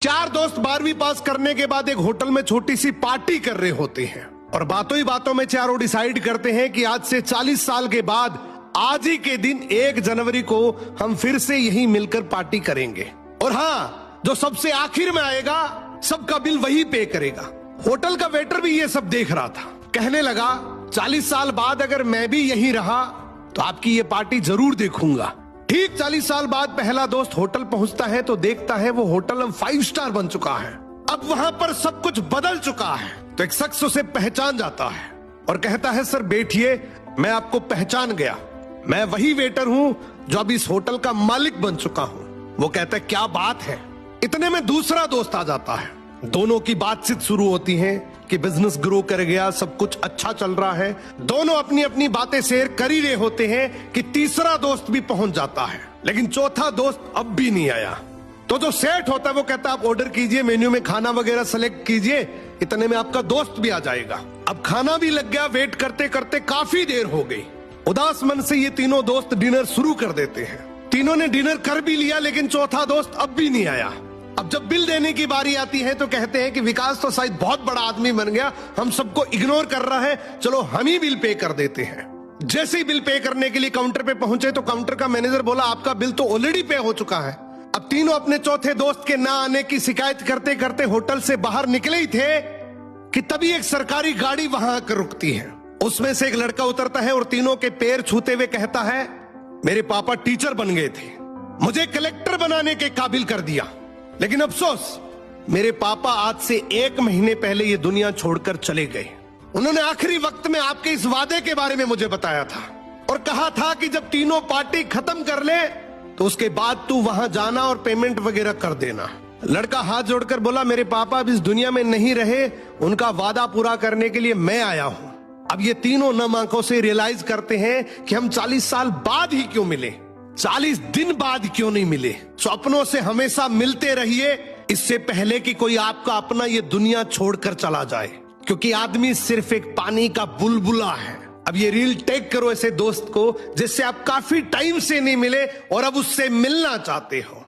चार दोस्त 12वीं पास करने के बाद एक होटल में छोटी सी पार्टी कर रहे होते हैं और बातों ही बातों में चारों डिसाइड करते हैं कि आज से 40 साल के बाद आज ही के दिन 1 जनवरी को हम फिर से यहीं मिलकर पार्टी करेंगे। और हाँ, जो सबसे आखिर में आएगा सबका बिल वही पे करेगा। होटल का वेटर भी ये सब देख रहा था। कहने लगा 40 साल बाद अगर मैं भी यहीं रहा तो आपकी ये पार्टी जरूर देखूंगा। ठीक 40 साल बाद पहला दोस्त होटल पहुंचता है तो देखता है वो होटल अब 5 स्टार बन चुका है। अब वहां पर सब कुछ बदल चुका है। तो एक शख्स उसे पहचान जाता है और कहता है सर बैठिए, मैं आपको पहचान गया, मैं वही वेटर हूं जो अब इस होटल का मालिक बन चुका हूं। वो कहता है क्या बात है। इतने में दूसरा दोस्त आ जाता है। दोनों की बातचीत शुरू होती है कि बिजनेस ग्रो कर गया, सब कुछ अच्छा चल रहा है। दोनों अपनी अपनी बातें शेयर कर ही रहे होते हैं कि तीसरा दोस्त भी पहुंच जाता है, लेकिन चौथा दोस्त अब भी नहीं आया। तो जो सेठ होता है वो कहता है आप ऑर्डर कीजिए, मेन्यू में खाना वगैरह सेलेक्ट कीजिए, इतने में आपका दोस्त भी आ जाएगा। अब खाना भी लग गया। वेट करते करते काफी देर हो गई। उदास मन से ये तीनों दोस्त डिनर शुरू कर देते हैं। तीनों ने डिनर कर भी लिया, लेकिन चौथा दोस्त अब भी नहीं आया। अब जब बिल देने की बारी आती है तो कहते हैं कि विकास तो शायद बहुत बड़ा आदमी बन गया, हम सबको इग्नोर कर रहा है, चलो हम ही बिल पे कर देते हैं। जैसे ही बिल पे करने के लिए काउंटर पे पहुंचे तो काउंटर का मैनेजर बोला आपका बिल तो ऑलरेडी पे हो चुका है। अब तीनों अपने चौथे दोस्त के ना आने की शिकायत करते करते होटल से बाहर निकले ही थे कि तभी एक सरकारी गाड़ी वहां आकर रुकती है। उसमें से एक लड़का उतरता है और तीनों के पैर छूते हुए कहता है मेरे पापा टीचर बन गए थे, मुझे कलेक्टर बनाने के काबिल कर दिया, लेकिन अफसोस मेरे पापा आज से 1 महीने पहले ये दुनिया छोड़कर चले गए। उन्होंने आखिरी वक्त में आपके इस वादे के बारे में मुझे बताया था और कहा था कि जब तीनों पार्टी खत्म कर ले तो उसके बाद तू वहां जाना और पेमेंट वगैरह कर देना। लड़का हाथ जोड़कर बोला मेरे पापा अब इस दुनिया में नहीं रहे, उनका वादा पूरा करने के लिए मैं आया हूं। अब ये तीनों नम आंखों से रियलाइज करते हैं कि हम 40 साल बाद ही क्यों मिले, 40 दिन बाद क्यों नहीं मिले। स्वप्नों से हमेशा मिलते रहिए, इससे पहले कि कोई आपका अपना ये दुनिया छोड़कर चला जाए, क्योंकि आदमी सिर्फ एक पानी का बुलबुला है। अब ये रील टेक करो ऐसे दोस्त को जिससे आप काफी टाइम से नहीं मिले और अब उससे मिलना चाहते हो।